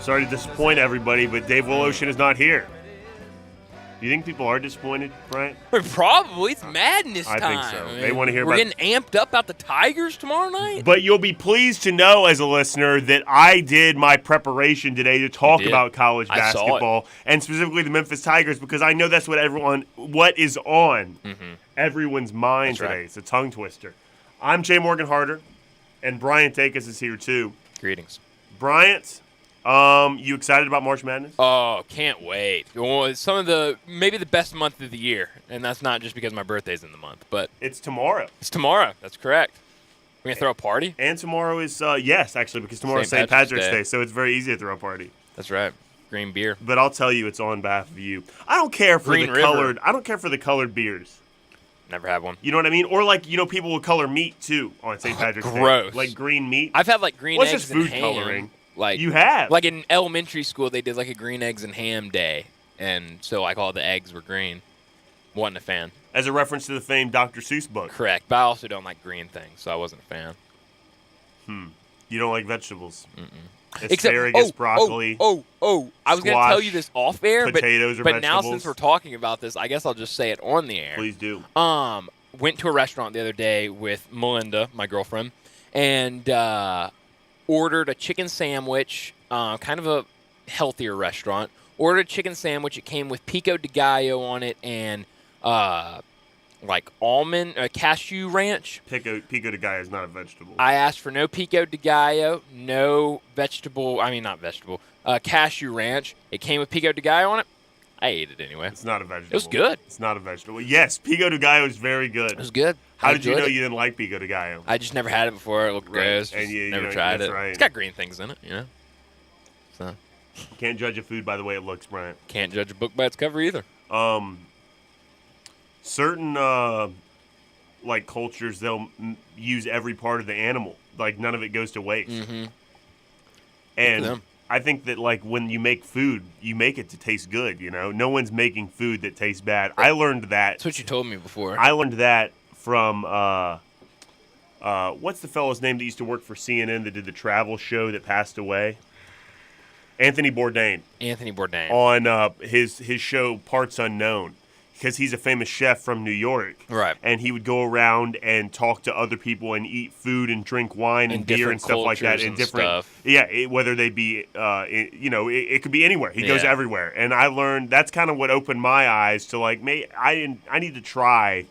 Sorry to disappoint everybody, but Dave Woloshyn is not here. Do you think people are disappointed, Bryant? Probably. It's madness time. I think so. I mean, They want to hear we're about... getting amped up about the Tigers tomorrow night? But you'll be pleased to know, as a listener, that I did my preparation today to talk about college basketball, and specifically the Memphis Tigers, because I know that's what is on everyone's mind today. Right. It's a tongue twister. I'm Jay Morgan Harder, and Bryant Dacus is here, too. Greetings. Bryant... you excited about March Madness? Oh, can't wait. Well, it's maybe the best month of the year, and that's not just because my birthday's in the month, but it's tomorrow. It's tomorrow. That's correct. We're going to throw a party? And tomorrow is, yes, actually, because tomorrow is St. Patrick's Day, so it's very easy to throw a party. That's right. Green beer. But I'll tell you, it's on behalf of you. I don't care for the colored beers. Never had one. You know what I mean? Or people will color meat too on St. Patrick's Day. Gross. Like green meat. I've had green eggs just and food ham. Coloring. You have? In elementary school, they did a green eggs and ham day, and so all the eggs were green. Wasn't a fan. As a reference to the famed Dr. Seuss book. Correct, but I also don't like green things, so I wasn't a fan. You don't like vegetables? Mm-mm. Asparagus, broccoli. I was going to tell you this off air, potatoes but vegetables. Now since we're talking about this, I guess I'll just say it on the air. Please do. Went to a restaurant the other day with Melinda, my girlfriend, and ordered a chicken sandwich, kind of a healthier restaurant. Ordered a chicken sandwich. It came with pico de gallo on it and almond, cashew ranch. Pico de gallo is not a vegetable. I asked for no pico de gallo, no cashew ranch. It came with pico de gallo on it. I ate it anyway. It's not a vegetable. It was good. It's not a vegetable. Yes, pico de gallo is very good. It was good. How did you know you didn't like pico de gallo? I just never had it before. It looked gross. And you never tried it. Right. It's got green things in it, So can't judge a food by the way it looks, Bryant. Can't judge a book by its cover either. Certain cultures, they'll use every part of the animal. None of it goes to waste. Mm-hmm. And I think that when you make food, you make it to taste good. No one's making food that tastes bad. I learned that. That's what you told me before. I learned that from what's the fellow's name that used to work for CNN that did the travel show that passed away? Anthony Bourdain. On his show Parts Unknown, because he's a famous chef from New York. Right. And he would go around and talk to other people and eat food and drink wine and beer and stuff like that. And different stuff. Yeah, whether they be, it could be anywhere. He goes everywhere. And I learned, that's kind of what opened my eyes to I need to try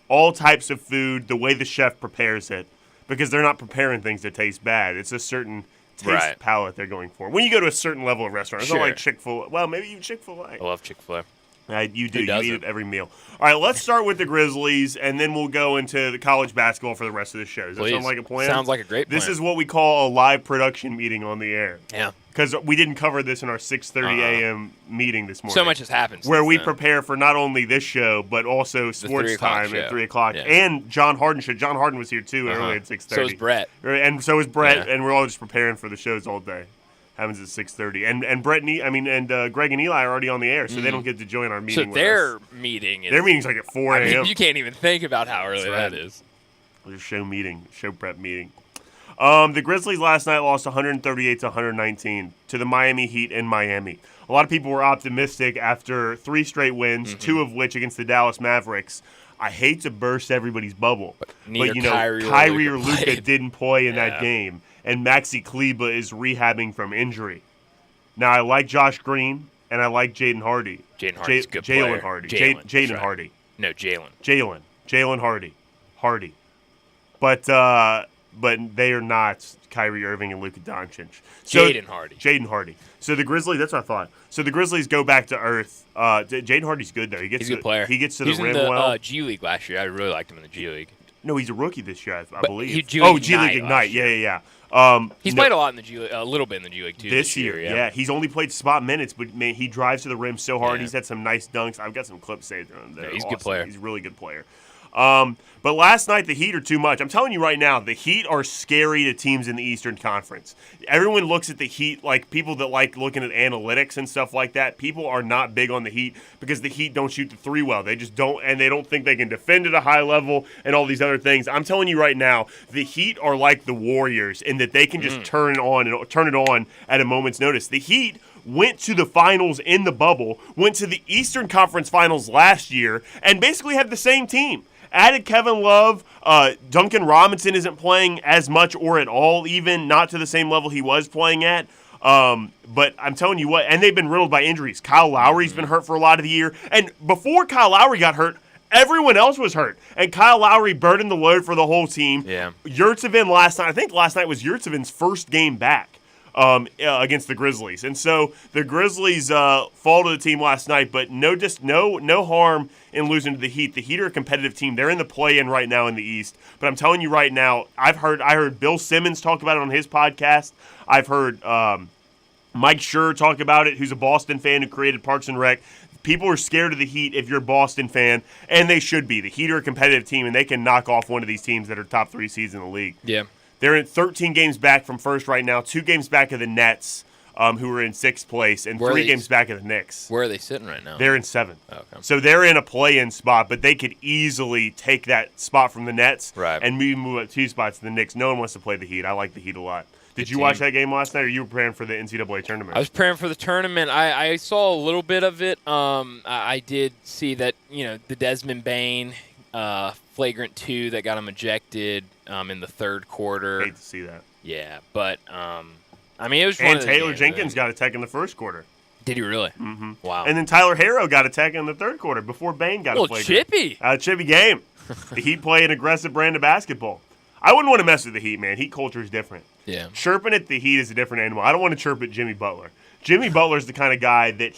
all types of food the way the chef prepares it, because they're not preparing things that taste bad. It's a certain taste palette they're going for. When you go to a certain level of restaurant, it's not like Chick-fil-A. Well, maybe even Chick-fil-A. I love Chick-fil-A. You do. You eat it every meal. All right, let's start with the Grizzlies, and then we'll go into the college basketball for the rest of the show. Does that sound like a plan? Sounds like a great plan. This is what we call a live production meeting on the air. Yeah. Because we didn't cover this in our 6:30 a.m. meeting this morning. So much has happened where we prepare for not only this show, but also sports time at 3 o'clock. Yeah. And John Harden show. John Harden was here, too, early at 6:30. So was Brett. And so was Brett, and we're all just preparing for the shows all day. Happens at 6:30, and Brett and Greg and Eli are already on the air, so they don't get to join our meeting. So their meeting their meeting's at 4 a.m. You can't even think about how early that is. There's a show prep meeting. The Grizzlies last night lost 138-119 to the Miami Heat in Miami. A lot of people were optimistic after 3 straight wins, 2 of which against the Dallas Mavericks. I hate to burst everybody's bubble, but Kyrie or Luka didn't play in that game. And Maxi Kleber is rehabbing from injury. Now, I like Josh Green, and I like Jaden Hardy. Jaden Hardy's a good player. Jalen Hardy. Jaden Hardy. No, Jalen. Jalen Hardy. But they are not Kyrie Irving and Luka Doncic. Jaden Hardy. So the Grizzlies, that's what I thought. So the Grizzlies go back to earth. Jaden Hardy's good, though. He's a good player. He gets to the rim well. He was in the G League last year. I really liked him in the G League. No, he's a rookie this year, I believe. G League Ignite. Yeah. He's played a lot in the G League, a little bit in the G League too. This year, yeah. He's only played spot minutes, but man, he drives to the rim so hard. Yeah. He's had some nice dunks. I've got some clips saved on him. Yeah, he's a good player. He's a really good player. But last night, the Heat are too much. I'm telling you right now, the Heat are scary to teams in the Eastern Conference. Everyone looks at the Heat like people that like looking at analytics and stuff like that. People are not big on the Heat because the Heat don't shoot the three well. They just don't, and they don't think they can defend at a high level and all these other things. I'm telling you right now, the Heat are like the Warriors in that they can just turn it on at a moment's notice. The Heat went to the finals in the bubble, went to the Eastern Conference Finals last year, and basically had the same team. Added Kevin Love. Duncan Robinson isn't playing as much or at all, even not to the same level he was playing at. But I'm telling you what, and they've been riddled by injuries. Kyle Lowry's been hurt for a lot of the year. And before Kyle Lowry got hurt, everyone else was hurt. And Kyle Lowry burdened the load for the whole team. Yeah. Yurtsevin last night, I think last night was Yurtsevin's first game back. Against the Grizzlies. And so the Grizzlies fall to the team last night, but no harm in losing to the Heat. The Heat are a competitive team. They're in the play-in right now in the East. But I'm telling you right now, I heard Bill Simmons talk about it on his podcast. I've heard Mike Schur talk about it, who's a Boston fan who created Parks and Rec. People are scared of the Heat if you're a Boston fan, and they should be. The Heat are a competitive team, and they can knock off one of these teams that are top 3 seeds in the league. Yeah. They're in 13 games back from first right now, 2 games back of the Nets, who are in 6th place, and 3 games back of the Knicks. Where are they sitting right now? They're in 7th. Okay. So they're in a play-in spot, but they could easily take that spot from the Nets and move up 2 spots to the Knicks. No one wants to play the Heat. I like the Heat a lot. Did you watch that game last night, or you were preparing for the NCAA tournament? I was preparing for the tournament. I saw a little bit of it. I did see that, the Desmond Bain flagrant 2 that got him ejected in the third quarter. Hate to see that. Yeah, but it was. And Taylor Jenkins got a tech in the first quarter. Did he really? Mm-hmm. Wow. And then Tyler Harrow got a tech in the third quarter before Bain got a flagrant. Chippy. Chippy game. The Heat play an aggressive brand of basketball. I wouldn't want to mess with the Heat, man. Heat culture is different. Yeah. Chirping at the Heat is a different animal. I don't want to chirp at Jimmy Butler. Jimmy Butler's the kind of guy that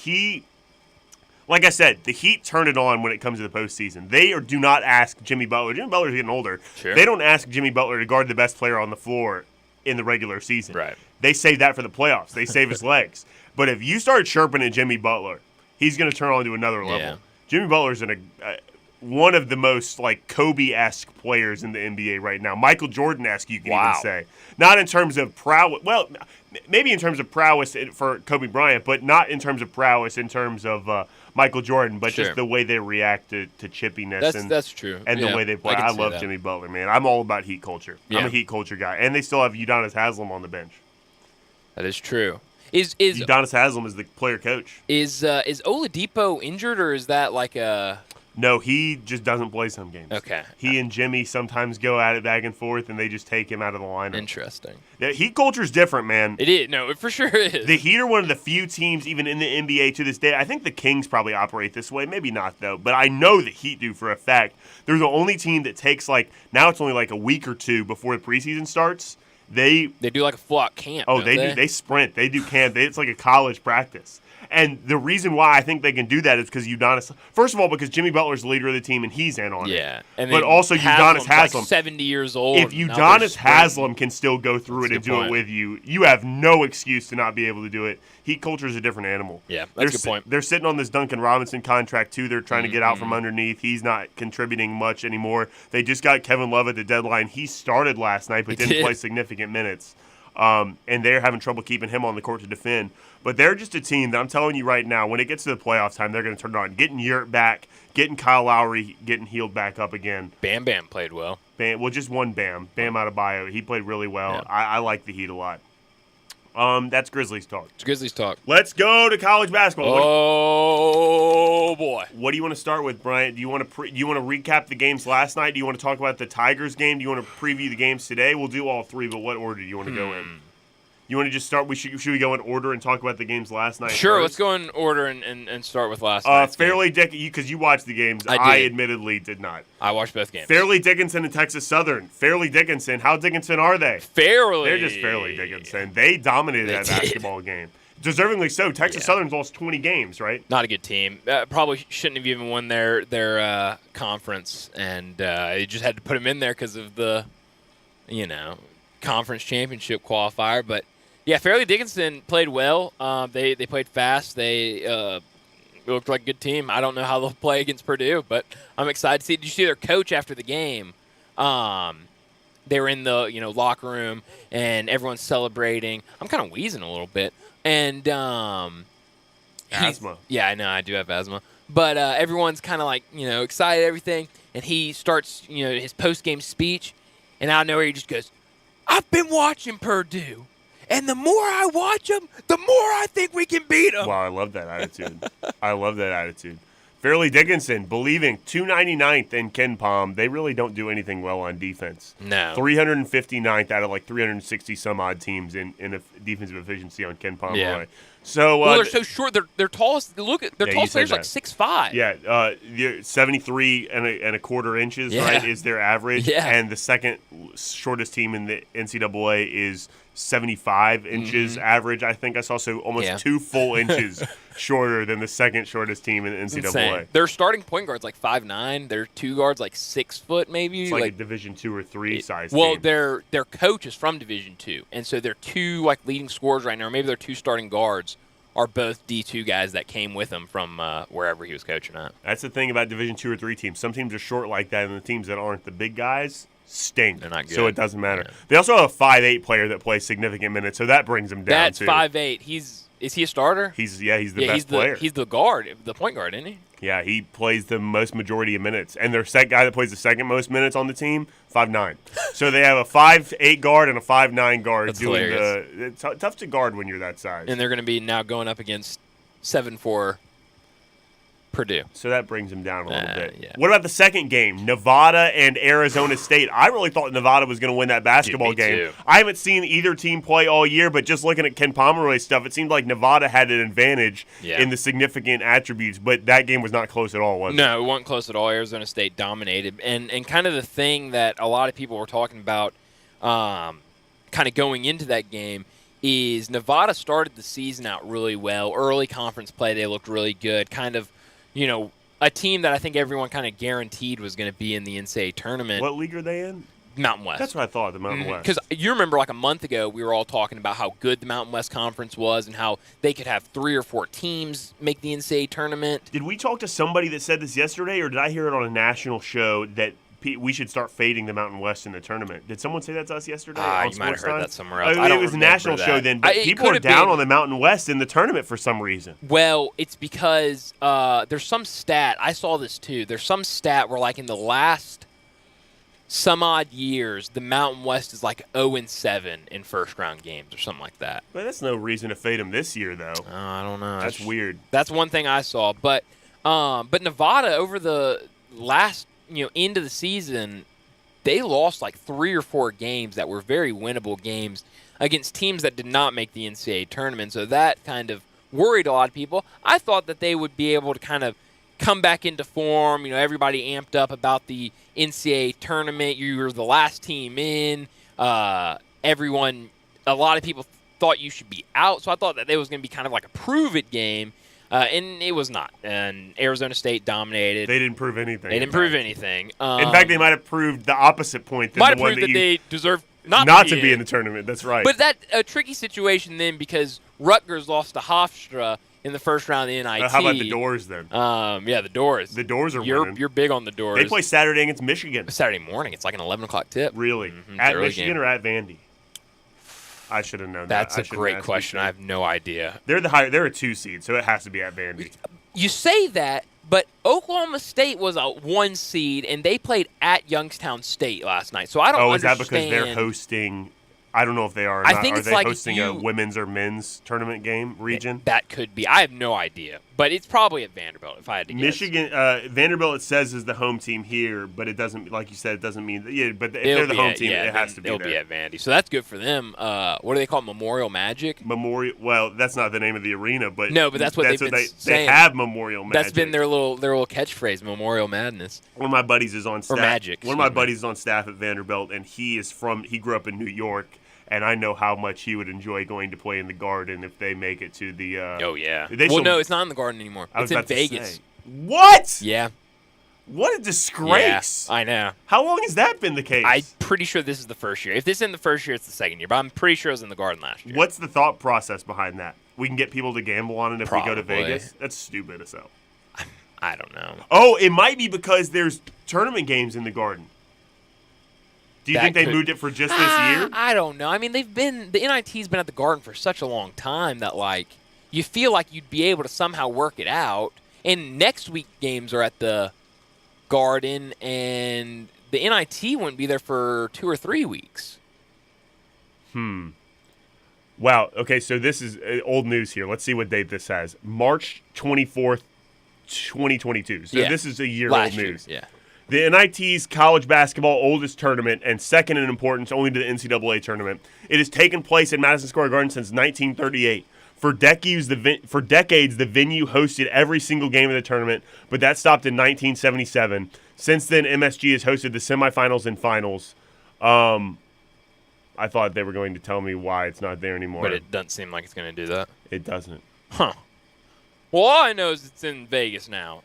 like I said, the Heat turn it on when it comes to the postseason. They do not ask Jimmy Butler. Jimmy Butler's getting older. Sure. They don't ask Jimmy Butler to guard the best player on the floor in the regular season. Right. They save that for the playoffs. They save his legs. But if you start chirping at Jimmy Butler, he's going to turn on to another level. Yeah. Jimmy Butler's one of the most Kobe-esque players in the NBA right now. Michael Jordan-esque, you can even say. Not in terms of prowess. Well, maybe in terms of prowess for Kobe Bryant, but not in terms of prowess in terms of Michael Jordan, but just the way they react to chippiness. That's true. And the way they play. I love Jimmy Butler, man. I'm all about Heat culture. Yeah. I'm a Heat culture guy. And they still have Udonis Haslem on the bench. That is true. Is Udonis Haslem is the player coach. Is Oladipo injured, or is that like a... No, he just doesn't play some games. Okay. He and Jimmy sometimes go at it back and forth, and they just take him out of the lineup. Interesting. Yeah, Heat culture's different, man. It is. No, it for sure is. The Heat are one of the few teams, even in the NBA to this day. I think the Kings probably operate this way. Maybe not, though. But I know the Heat do for a fact. They're the only team that takes, now it's only a week or 2 before the preseason starts. They do a full-out camp. Oh, they do. They sprint. They do camp. It's like a college practice. And the reason why I think they can do that is because Udonis. First of all, because Jimmy Butler's the leader of the team and he's in on it. Yeah, but also Udonis Haslem, 70 years old. If Udonis Haslem can still go through it and do it with you, you have no excuse to not be able to do it. Heat culture is a different animal. Yeah, that's a good point. They're sitting on this Duncan Robinson contract too. They're trying to get out from underneath. He's not contributing much anymore. They just got Kevin Love at the deadline. He started last night but didn't play significant minutes. And they're having trouble keeping him on the court to defend. But they're just a team that I'm telling you right now, when it gets to the playoff time, they're going to turn it on. Getting Yurt back, getting Kyle Lowry, getting healed back up again. Bam Bam played well. Just one Bam. Bam Adebayo. He played really well. Yeah. I like the Heat a lot. That's Grizzlies talk. It's Grizzlies talk. Let's go to college basketball. Oh, boy. What do you want to start with, Bryant? Do you want to recap the games last night? Do you want to talk about the Tigers game? Do you want to preview the games today? We'll do all 3, but what order do you want to go in? You want to just start? Should we go in order and talk about the games last night? Sure, first? Let's go in order and start with last night. Fairleigh Dickinson, because you watched the games. I admittedly did not. I watched both games. Fairleigh Dickinson and Texas Southern. Fairleigh Dickinson. How Dickinson are they? Fairleigh. They're just Fairleigh Dickinson. They dominated that basketball game. Deservingly so. Texas Southern's lost 20 games, right? Not a good team. Probably shouldn't have even won their conference, and they just had to put them in there because of the, conference championship qualifier. But yeah, Fairleigh Dickinson played well. They played fast. They looked like a good team. I don't know how they'll play against Purdue, but I'm excited to see. Did you see their coach after the game? They were in the locker room and everyone's celebrating. I'm kind of wheezing a little bit, and Asthma. Yeah, I know I do have asthma, but everyone's kind of like excited, everything, and he starts his post game speech, and out of nowhere he just goes, "I've been watching Purdue. And the more I watch them, the more I think we can beat them." Wow, I love that attitude. Fairleigh Dickinson, believing 299th in Ken Palm. They really don't do anything well on defense. No. 359th out of like 360 some odd teams in defensive efficiency on Ken Palm. Yeah. So they're so short. Their tallest. Look at their tallest player's like 6'5". Yeah, 73 and a quarter inches, right, is their average. Yeah. And the second shortest team in the NCAA is 75 inches average, I think I saw. So almost 2 full inches shorter than the second shortest team in the NCAA. Insane. Their starting point guard's like 5'9". Their two guards like 6 foot maybe. It's like a Division II or III size Well, team. their coach is from Division II, and so their two like leading scorers right now, or maybe their two starting guards, are both D2 guys that came with him from wherever he was coaching at. That's the thing about Division II or III teams. Some teams are short like that, and the teams that aren't the big guys stink. They're not good. So it doesn't matter. Yeah. They also have a 5'8" player that plays significant minutes, so that brings him down That's too. 5'8". Is he a starter? He's the best player. He's the guard, the point guard, isn't he? Yeah, he plays the most majority of minutes. And their guy that plays the second most minutes on the team, 5'9". So they have a 5'8" guard and a 5'9" guard. That's doing hilarious. it's tough to guard when you're that size. And they're going to be now going up against 7'4" Purdue. So that brings him down a little bit. Yeah. What about the second game, Nevada and Arizona State? I really thought Nevada was going to win that basketball game. Too. I haven't seen either team play all year, but just looking at Ken Pomeroy's stuff, it seemed like Nevada had an advantage in the significant attributes, but that game was not close at all, was it? No, it wasn't close at all. Arizona State dominated. And kind of the thing that a lot of people were talking about kind of going into that game is Nevada started the season out really well. Early conference play, they looked really good. Kind of, a team that I think everyone kind of guaranteed was going to be in the NCAA tournament. What league are they in? Mountain West. That's what I thought, the Mountain West. Because you remember like a month ago, we were all talking about how good the Mountain West Conference was and how they could have 3 or 4 teams make the NCAA tournament. Did we talk to somebody that said this yesterday, or did I hear it on a national show that we should start fading the Mountain West in the tournament? Did someone say that to us yesterday? You might have heard that somewhere else. I It don't was a remember national that. show then, but people are down on the Mountain West in the tournament for some reason. Well, it's because there's some stat. I saw this too. There's some stat where like in the last some odd years, the Mountain West is like 0-7 in first-round games or something like that. But that's no reason to fade them this year, though. I don't know. That's weird. That's one thing I saw. But Nevada, over the last end of the season, they lost like 3 or 4 games that were very winnable games against teams that did not make the NCAA tournament. So that kind of worried a lot of people. I thought that they would be able to kind of come back into form. Everybody amped up about the NCAA tournament. You were the last team in. A lot of people thought you should be out. So I thought that it was going to be kind of like a prove-it game. And it was not. And Arizona State dominated. They didn't prove anything. They didn't prove anything. In fact, they might have proved the opposite point than the one that they deserve not to be in the tournament. That's right. But that's a tricky situation then because Rutgers lost to Hofstra in the first round of the NIT. How about the Doors then? Yeah, the Doors. The Doors are winning. You're big on the Doors. They play Saturday against Michigan. Saturday morning. It's like an 11 o'clock tip. Really? Mm-hmm. At Michigan or at Vandy? I should have known that. That's a great question. I have no idea. They're a 2 seed, so it has to be at Vandy. You say that, but Oklahoma State was a 1 seed, and they played at Youngstown State last night. So I don't understand. Is that because they're hosting? I don't know if they are or I not. think Are it's they like hosting a women's or men's tournament game region? That could be. I have no idea. But it's probably at Vanderbilt, if I had to guess. Michigan, Vanderbilt, it says, is the home team here, but it doesn't, like you said, it doesn't mean, but if they're the home team, it has to be It'll there. be at Vandy. So that's good for them. What do they call it? Memorial Magic? Well, that's not the name of the arena, but no, but that's what they've been saying. They have Memorial Magic. That's been their little catchphrase, Memorial Madness. One of my buddies is on staff. Or Magic. One of my buddies is on staff at Vanderbilt, and he grew up in New York. And I know how much he would enjoy going to play in the Garden if they make it to the. Oh yeah. No, it's not in the Garden anymore. It's in Vegas. What? Yeah. What a disgrace! Yeah, I know. How long has that been the case? I'm pretty sure this is the first year. If this isn't the first year, it's the second year. But I'm pretty sure it was in the Garden last year. What's the thought process behind that? we can get people to gamble on it if we go to Probably. Vegas? That's stupid as hell. I don't know. Oh, it might be because there's tournament games in the Garden. Do you think they moved it for just this year? I don't know. I mean, the NIT's been at the Garden for such a long time that, like, you feel like you'd be able to somehow work it out. And next week games are at the Garden, and the NIT wouldn't be there for 2 or 3 weeks. Wow. Okay, so this is old news here. Let's see what date this has. March 24th, 2022. So this is a year old news. Yeah. The NIT's college basketball oldest tournament and second in importance only to the NCAA tournament. It has taken place at Madison Square Garden since 1938. For decades, the venue hosted every single game of the tournament, but that stopped in 1977. Since then, MSG has hosted the semifinals and finals. I thought they were going to tell me why it's not there anymore. But it doesn't seem like it's going to do that. It doesn't. Huh. Well, all I know is it's in Vegas now,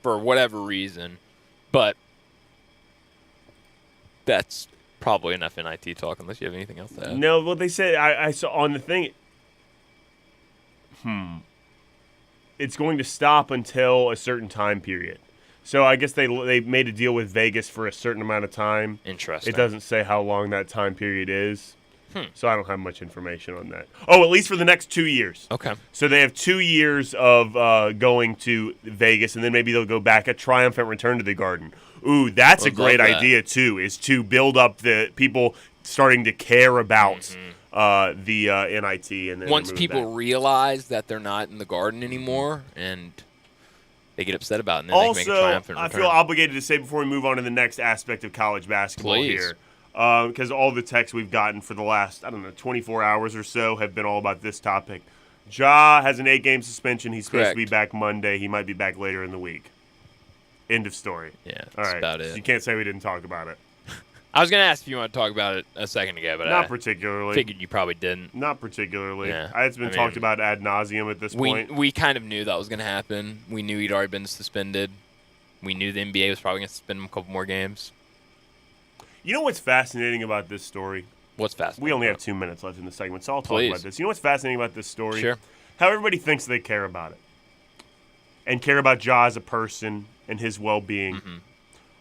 for whatever reason. But that's probably enough NIT talk, unless you have anything else to add. No, well, they said, I saw on the thing, it's going to stop until a certain time period. So I guess they made a deal with Vegas for a certain amount of time. Interesting. It doesn't say how long that time period is. So I don't have much information on that. Oh, at least for the next 2 years. Okay. So they have 2 years of going to Vegas, and then maybe they'll go back a triumphant return to the Garden. Ooh, that's a great idea, too, is to build up the people starting to care about the NIT. And then once people realize that they're not in the Garden anymore and they get upset about it, and then they can make a triumphant return. I feel obligated to say before we move on to the next aspect of college basketball here, because all the texts we've gotten for the last, 24 hours or so have been all about this topic. Ja has an 8-game suspension. He's supposed to be back Monday. He might be back later in the week. End of story. Yeah, all that's right. about it. So you can't say we didn't talk about it. I was going to ask if you want to talk about it a second ago, but Not particularly. Figured you probably didn't. Not particularly. Yeah. It's been talked about ad nauseum at this point. We kind of knew that was going to happen. We knew he'd already been suspended. We knew the NBA was probably going to suspend him a couple more games. You know what's fascinating about this story? What's fascinating? We only have 2 minutes left in the segment, so I'll talk about this. You know what's fascinating about this story? Sure. How everybody thinks they care about it. And care about Ja as a person and his well-being.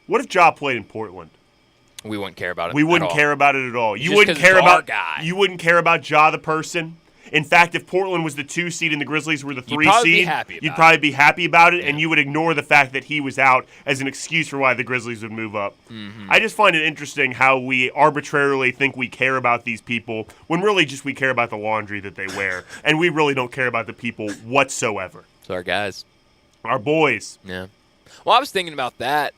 What if Ja played in Portland? We wouldn't care about it. We wouldn't care about it at all. You Just wouldn't care it's our about guy. You wouldn't care about Ja the person. In fact, if Portland was the 2 seed and the Grizzlies were the 3 seed, you'd probably be happy about it, and you would ignore the fact that he was out as an excuse for why the Grizzlies would move up. I just find it interesting how we arbitrarily think we care about these people when really just we care about the laundry that they wear, and we really don't care about the people whatsoever. It's our guys. Our boys. Yeah. Well, I was thinking about that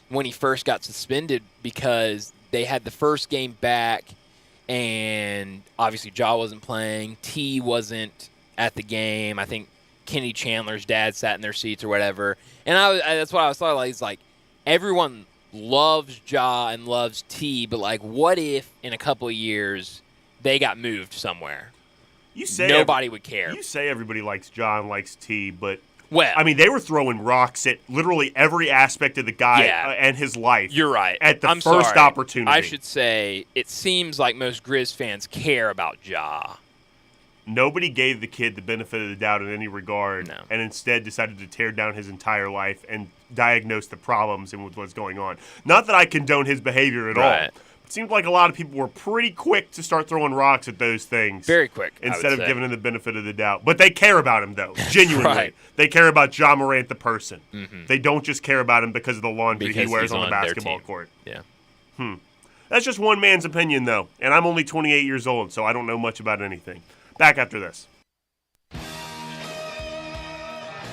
when he first got suspended because they had the first game back, and obviously Ja wasn't playing. T wasn't at the game. I think Kenny Chandler's dad sat in their seats or whatever. And that's what I was thought. Like, it's like everyone loves Ja and loves T, but like, what if in a couple of years they got moved somewhere? You say nobody would care. You say everybody likes Ja and likes T, but well, I mean, they were throwing rocks at literally every aspect of the guy and his life. You're right. At the first opportunity. I should say, it seems like most Grizz fans care about Ja. Nobody gave the kid the benefit of the doubt in any regard, No. and instead decided to tear down his entire life and diagnose the problems and what's going on. Not that I condone his behavior at all. It seemed like a lot of people were pretty quick to start throwing rocks at those things. Very quick, instead of giving him the benefit of the doubt. But they care about him, though, genuinely. Right. They care about Ja Morant, the person. They don't just care about him because of the laundry he wears on the basketball court. Yeah. That's just one man's opinion, though, and I'm only 28 years old, so I don't know much about anything. Back after this.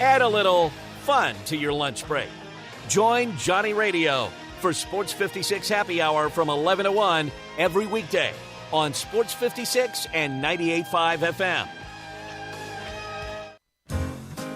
Add a little fun to your lunch break. Join Johnny Radio for Sports 56 Happy Hour from 11 to 1 every weekday on Sports 56 and 98.5 FM.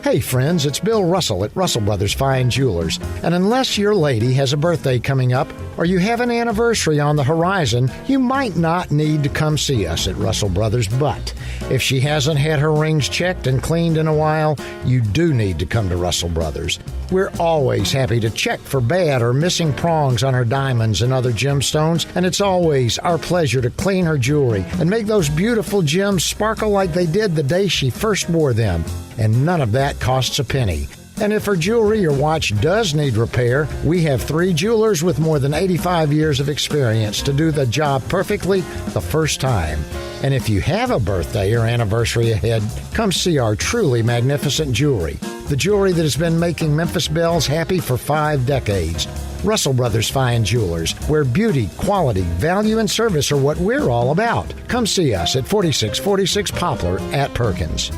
Hey friends, it's Bill Russell at Russell Brothers Fine Jewelers. And unless your lady has a birthday coming up or you have an anniversary on the horizon, you might not need to come see us at Russell Brothers. But if she hasn't had her rings checked and cleaned in a while, you do need to come to Russell Brothers. We're always happy to check for bad or missing prongs on her diamonds and other gemstones, and it's always our pleasure to clean her jewelry and make those beautiful gems sparkle like they did the day she first wore them. And none of that costs a penny. And if her jewelry or watch does need repair, we have 3 jewelers with more than 85 years of experience to do the job perfectly the first time. And if you have a birthday or anniversary ahead, come see our truly magnificent jewelry. The jewelry that has been making Memphis Belles happy for 5 decades. Russell Brothers Fine Jewelers, where beauty, quality, value, and service are what we're all about. Come see us at 4646 Poplar at Perkins.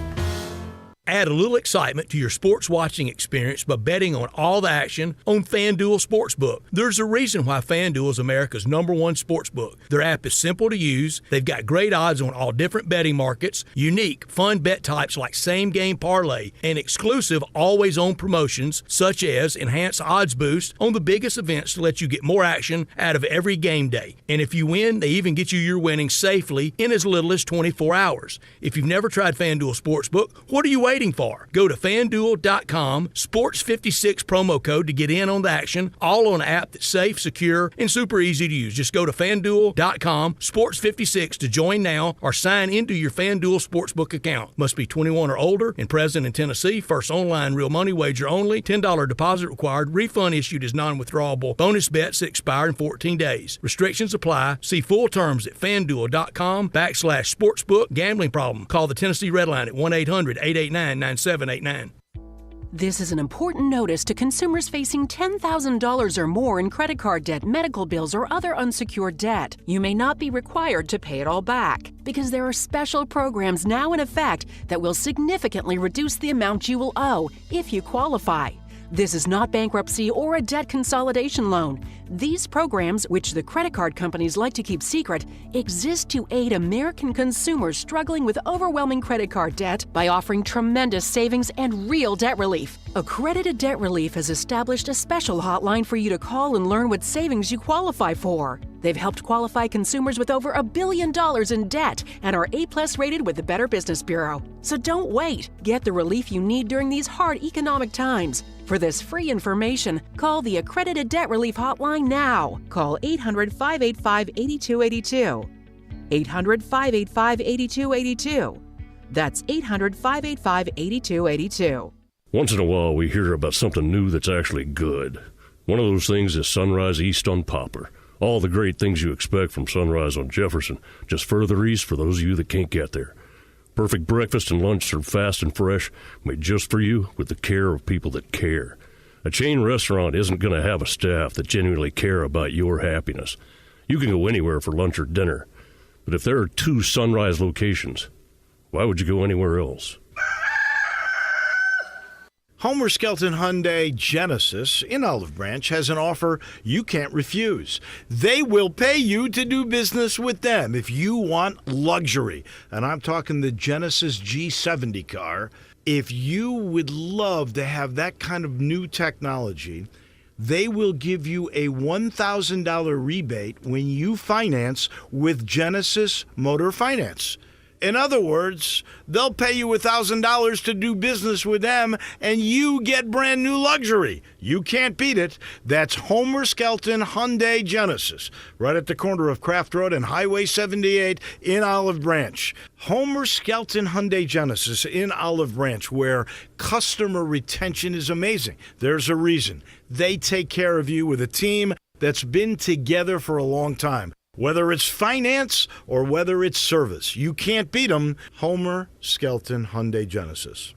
Add a little excitement to your sports watching experience by betting on all the action on FanDuel Sportsbook. There's a reason why FanDuel is America's #1 sportsbook. Their app is simple to use. They've got great odds on all different betting markets, unique, fun bet types like same-game parlay, and exclusive always-on promotions such as enhanced odds boost on the biggest events to let you get more action out of every game day. And if you win, they even get you your winnings safely in as little as 24 hours. If you've never tried FanDuel Sportsbook, what are you waiting for? Go to FanDuel.com, Sports56 promo code to get in on the action, all on an app that's safe, secure, and super easy to use. Just go to FanDuel.com, Sports56 to join now or sign into your FanDuel Sportsbook account. Must be 21 or older and present in Tennessee. First online real money wager only. $10 deposit required. Refund issued as non-withdrawable. Bonus bets expire in 14 days. Restrictions apply. See full terms at FanDuel.com/sportsbook. Gambling problem? Call the Tennessee Red Line at 1-800-889-9789. This is an important notice to consumers facing $10,000 or more in credit card debt, medical bills, or other unsecured debt. You may not be required to pay it all back because there are special programs now in effect that will significantly reduce the amount you will owe if you qualify. This is not bankruptcy or a debt consolidation loan. These programs, which the credit card companies like to keep secret, exist to aid American consumers struggling with overwhelming credit card debt by offering tremendous savings and real debt relief. Accredited Debt Relief has established a special hotline for you to call and learn what savings you qualify for. They've helped qualify consumers with over $1 billion in debt and are A+ rated with the Better Business Bureau. So don't wait. Get the relief you need during these hard economic times. For this free information, call the Accredited Debt Relief Hotline now. Call 800-585-8282. 800-585-8282. That's 800-585-8282. Once in a while, we hear about something new that's actually good. One of those things is Sunrise East on Poplar. All the great things you expect from Sunrise on Jefferson, just further east for those of you that can't get there. Perfect breakfast and lunch served fast and fresh, made just for you with the care of people that care. A chain restaurant isn't going to have a staff that genuinely care about your happiness. You can go anywhere for lunch or dinner, but if there are 2 Sunrise locations, why would you go anywhere else? Homer Skelton Hyundai Genesis in Olive Branch has an offer you can't refuse. They will pay you to do business with them if you want luxury. And I'm talking the Genesis G70 car. If you would love to have that kind of new technology, they will give you a $1,000 rebate when you finance with Genesis Motor Finance. In other words, they'll pay you $1,000 to do business with them, and you get brand new luxury. You can't beat it. That's Homer Skelton Hyundai Genesis, right at the corner of Craft Road and Highway 78 in Olive Branch. Homer Skelton Hyundai Genesis in Olive Branch, where customer retention is amazing. There's a reason. They take care of you with a team that's been together for a long time. Whether it's finance or whether it's service, you can't beat them. Homer Skelton Hyundai Genesis.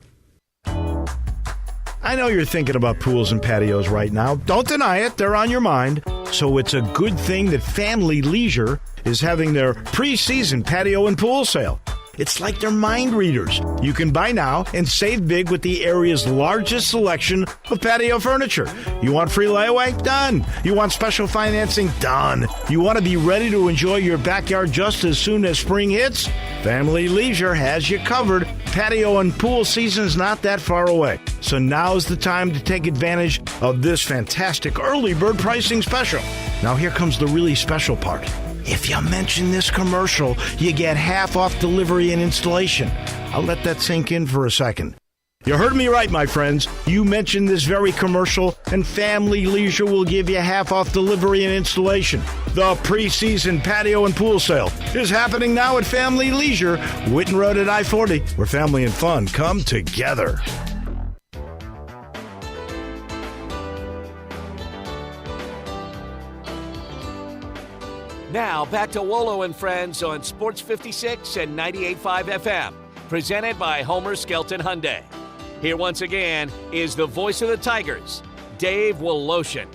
I know you're thinking about pools and patios right now. Don't deny it. They're on your mind. So it's a good thing that Family Leisure is having their pre-season patio and pool sale. It's like they're mind readers. You can buy now and save big with the area's largest selection of patio furniture. You want free layaway? Done. You want special financing? Done. You want to be ready to enjoy your backyard just as soon as spring hits? Family Leisure has you covered. Patio and pool season's not that far away. So now's the time to take advantage of this fantastic early bird pricing special. Now here comes the really special part. If you mention this commercial, you get half off delivery and installation. I'll let that sink in for a second. You heard me right, my friends. You mentioned this very commercial, and Family Leisure will give you half off delivery and installation. The preseason patio and pool sale is happening now at Family Leisure, Witten Road at I-40, where family and fun come together. Now back to Wolo and Friends on Sports 56 and 98.5 FM, presented by Homer Skelton Hyundai. Here once again is the voice of the Tigers, Dave Woloshin.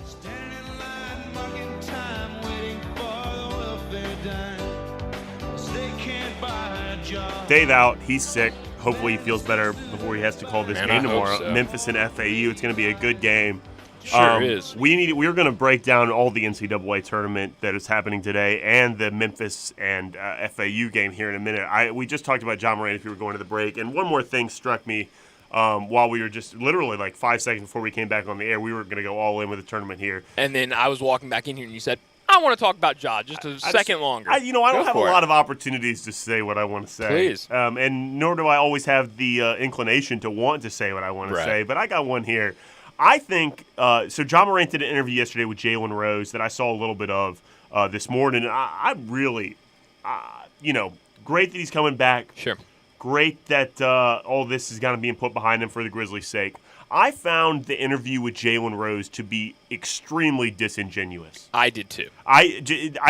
Dave out. He's sick. Hopefully he feels better before he has to call this game tomorrow. So. Memphis and FAU. It's going to be a good game. Sure is. We're going to break down all the NCAA tournament that is happening today and the Memphis and FAU game here in a minute. We just talked about John Moran if you were going to the break. And one more thing struck me while we were just literally like 5 seconds before we came back on the air. We were going to go all in with the tournament here. And then I was walking back in here and you said, I want to talk about Ja just a second longer. I don't have a lot of opportunities to say what I want to say. Please. And nor do I always have the inclination to want to say what I want to say. But I got one here. I think so. John Morant did an interview yesterday with Jalen Rose that I saw a little bit of this morning. And I really, great that he's coming back. Sure. Great that all this is going to be put behind him for the Grizzlies' sake. I found the interview with Jalen Rose to be extremely disingenuous. I did too. I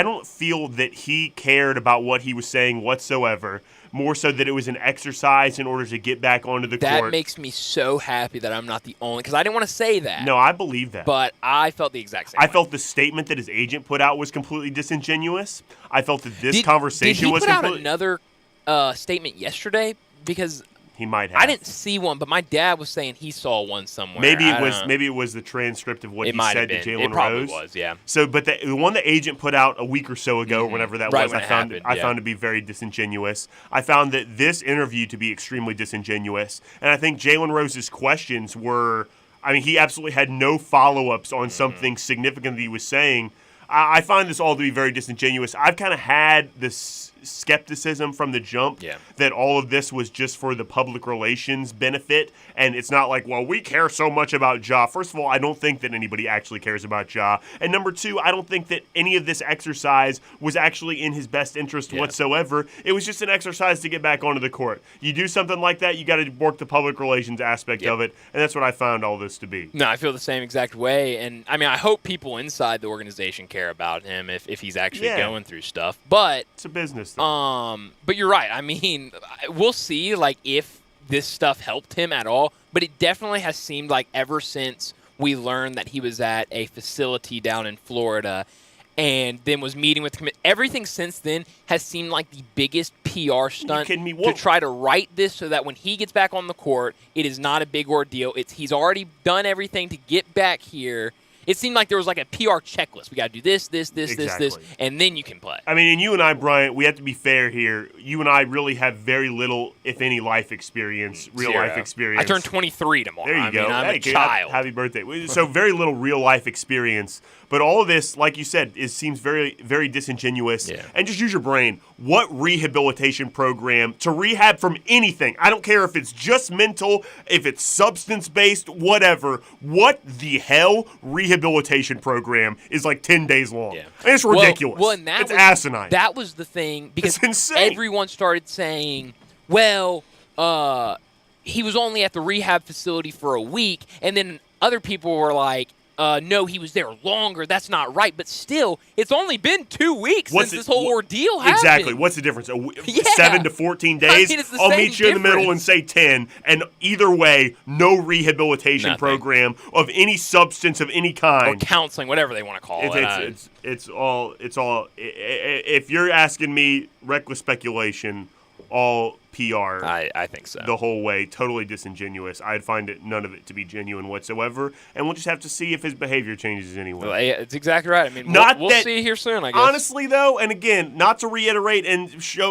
don't feel that he cared about what he was saying whatsoever. More so that it was an exercise in order to get back onto the court. That makes me so happy that I'm not the only, because I didn't want to say that. No, I believe that. But I felt the exact same I way. felt the statement that his agent put out was completely disingenuous. I felt that this conversation was Did he put out another statement yesterday? Because he might have. I didn't see one, but my dad was saying he saw one somewhere. Maybe it was the transcript of what he said to Jalen Rose. It probably was, yeah. So, but the one the agent put out a week or so ago, or whenever that was, I found to be very disingenuous. I found that this interview to be extremely disingenuous, and I think Jalen Rose's questions were. I mean, he absolutely had no follow-ups on something significant that he was saying. I find this all to be very disingenuous. I've kind of had this skepticism from the jump that all of this was just for the public relations benefit, and it's not like, well, we care so much about Ja. First of all, I don't think that anybody actually cares about Ja, and number two, I don't think that any of this exercise was actually in his best interest whatsoever. It was just an exercise to get back onto the court. You do something like that, you got to work the public relations aspect of it, and that's what I found all this to be. No, I feel the same exact way, and I mean, I hope people inside the organization care about him if he's actually going through stuff, but it's a business. But you're right. I mean, we'll see, like, if this stuff helped him at all. But it definitely has seemed like ever since we learned that he was at a facility down in Florida and then was meeting with the everything since then has seemed like the biggest PR stunt to try to write this so that when he gets back on the court, it is not a big ordeal. He's already done everything to get back here. It seemed like there was like a PR checklist. We got to do this, and then you can play. I mean, and you and I, Bryant, we have to be fair here. You and I really have very little, if any, life experience, life experience. I turn 23 tomorrow. There you go. I'm a child. Happy birthday. So very little real life experience. But all of this, like you said, seems very, very disingenuous. Yeah. And just use your brain. What rehabilitation program to rehab from anything? I don't care if it's just mental, if it's substance-based, whatever. What the hell rehabilitation program is like 10 days long? Yeah. And it's ridiculous. Well, and it's asinine. That was the thing because it's insane. Everyone started saying, well, he was only at the rehab facility for a week, and then other people were like, no, he was there longer. That's not right. But still, it's only been 2 weeks since this whole ordeal happened. Exactly. What's the difference? 7 to 14 days? I mean, it's the I'll same meet you in the middle and difference. say 10. And either way, no rehabilitation program of any substance of any kind. Or counseling, whatever they want to call it. It's all. If you're asking me reckless speculation, all PR. I think so. The whole way, totally disingenuous. I'd find none of it to be genuine whatsoever, and we'll just have to see if his behavior changes anyway. Well, it's exactly right. I mean, we'll see here soon, I guess. Honestly, though, and again, not to reiterate and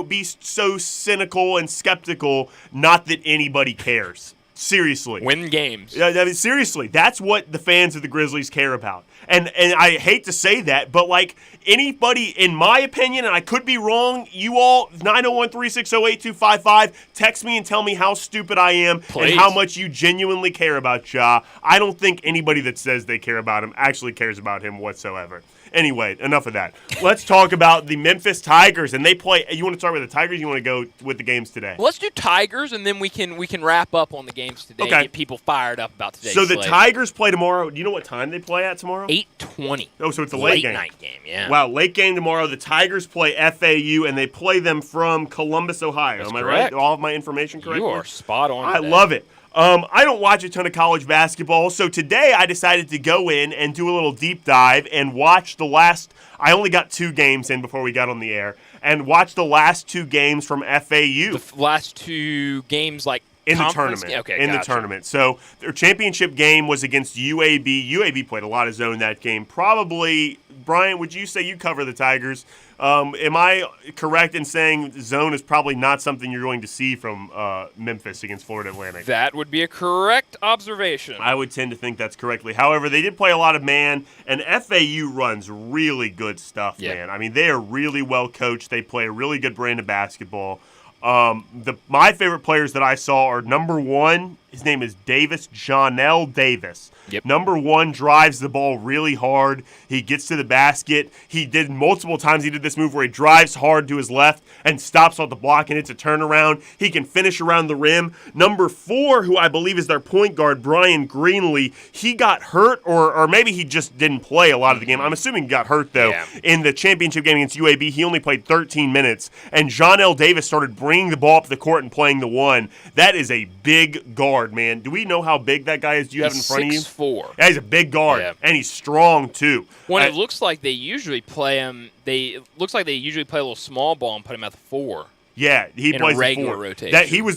be so cynical and skeptical, not that anybody cares. Seriously. Win games. I mean, seriously, that's what the fans of the Grizzlies care about. And I hate to say that, but like anybody, in my opinion, and I could be wrong, you all, 901-360-8255, text me and tell me how stupid I am Please. and how much you genuinely care about Ja. I don't think anybody that says they care about him actually cares about him whatsoever. Anyway, enough of that. Let's talk about the Memphis Tigers, and they play. You want to start with the Tigers? You want to go with the games today? Let's do Tigers, and then we can wrap up on the games today. Okay. And get people fired up about today's So the slate. Tigers play tomorrow. Do you know what time they play at tomorrow? 8:20. Oh, so it's a late game. night game. Yeah. Wow, late game tomorrow. The Tigers play FAU, and they play them from Columbus, Ohio. That's Am I correct. right? All of my information correct? You are spot on. I today. love it. I don't watch a ton of college basketball, so today I decided to go in and do a little deep dive and watch the last. I only got 2 games in before we got on the air, and watch the last 2 games from FAU. The last 2 games, like In the conference? tournament. Yeah, okay, in the gotcha. tournament. So their championship game was against UAB. UAB played a lot of zone that game. Probably, Brian, would you say you cover the Tigers? Am I correct in saying zone is probably not something you're going to see from Memphis against Florida Atlantic? That would be a correct observation. I would tend to think that's correctly. However, they did play a lot of man, and FAU runs really good stuff, Yeah. man. I mean, they are really well coached. They play a really good brand of basketball. My favorite players that I saw are number 1. His name is Johnell Davis. Yep. Number 1 drives the ball really hard. He gets to the basket. He did multiple times. He did this move where he drives hard to his left and stops off the block, and it's a turnaround. He can finish around the rim. Number 4, who I believe is their point guard, Brian Greenlee, he got hurt, or maybe he just didn't play a lot of the game. I'm assuming he got hurt, though. Yeah. In the championship game against UAB, he only played 13 minutes, and Johnell Davis started bringing the ball up the court and playing the 1. That is a big guard, man. Do we know how big that guy is? Do you have in front of you? 6'4". Yeah, he's a big guard, Yeah. and he's strong too. When it looks like they usually play him, it looks like they usually play a little small ball and put him at the 4. Yeah, he in a plays regular the 4. rotation. He was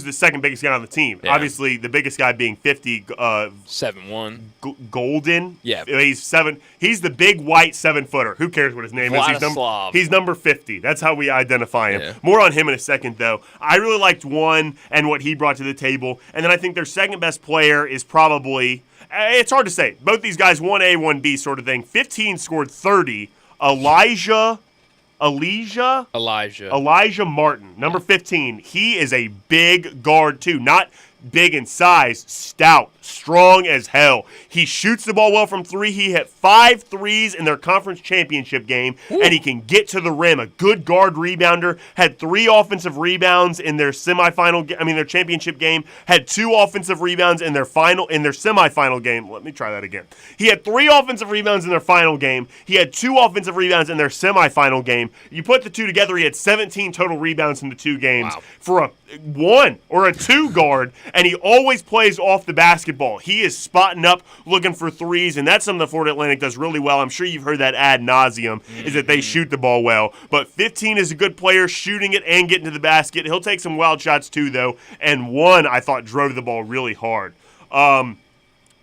the second biggest guy on the team. Yeah. Obviously, the biggest guy being 50. 7'1". Golden. Yeah. He's 7. He's the big white 7-footer. Who cares what his name is? Vladislav. He's number 50. That's how we identify him. Yeah. More on him in a second, though. I really liked 1 and what he brought to the table, and then I think their second best player is probably. It's hard to say. Both these guys, 1A, 1B sort of thing. 15 scored 30. Elijah Martin, number 15. He is a big guard, too. Not big in size, stout, strong as hell. He shoots the ball well from 3. He hit 5 threes in their conference championship game, and he can get to the rim. A good guard rebounder. Had 3 offensive rebounds in their their championship game. Had 2 offensive rebounds in their semifinal game. Let me try that again. He had 3 offensive rebounds in their final game. He had 2 offensive rebounds in their semifinal game. You put the 2 together, he had 17 total rebounds in the 2 games. Wow. For a 1 or a 2 guard, and he always plays off the basketball. He is spotting up, looking for threes, and that's something the Florida Atlantic does really well. I'm sure you've heard that ad nauseum, is that they shoot the ball well. But 15 is a good player, shooting it and getting to the basket. He'll take some wild shots too, though, and 1, I thought, drove the ball really hard.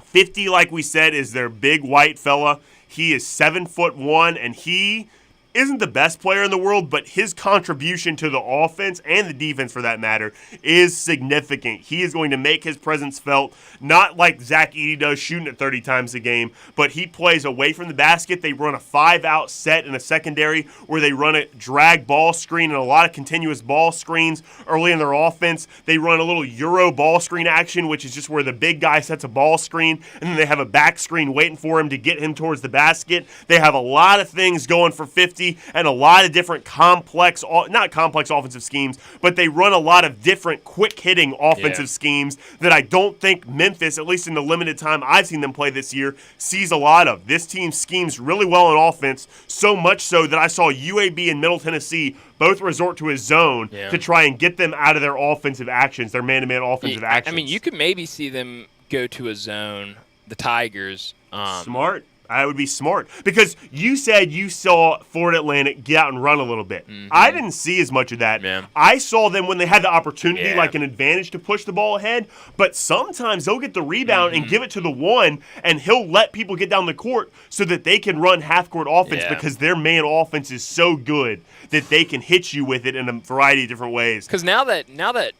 50, like we said, is their big white fella. He is 7'1", and he isn't the best player in the world, but his contribution to the offense and the defense, for that matter, is significant. He is going to make his presence felt, not like Zach Edey does, shooting it 30 times a game, but he plays away from the basket. They run a 5-out set in a secondary where they run a drag ball screen and a lot of continuous ball screens early in their offense. They run a little Euro ball screen action, which is just where the big guy sets a ball screen, and then they have a back screen waiting for him to get him towards the basket. They have a lot of things going for 50 and a lot of different not complex offensive schemes, but they run a lot of different quick-hitting offensive schemes that I don't think Memphis, at least in the limited time I've seen them play this year, sees a lot of. This team schemes really well on offense, so much so that I saw UAB and Middle Tennessee both resort to a zone to try and get them out of their offensive actions, their man-to-man offensive actions. I mean, you could maybe see them go to a zone, the Tigers. Smart. I would be smart because you said you saw Florida Atlantic get out and run a little bit. I didn't see as much of that. Yeah. I saw them when they had the opportunity, Yeah. like an advantage to push the ball ahead, but sometimes they'll get the rebound and give it to the one, and he'll let people get down the court so that they can run half-court offense because their man offense is so good that they can hit you with it in a variety of different ways. Because now that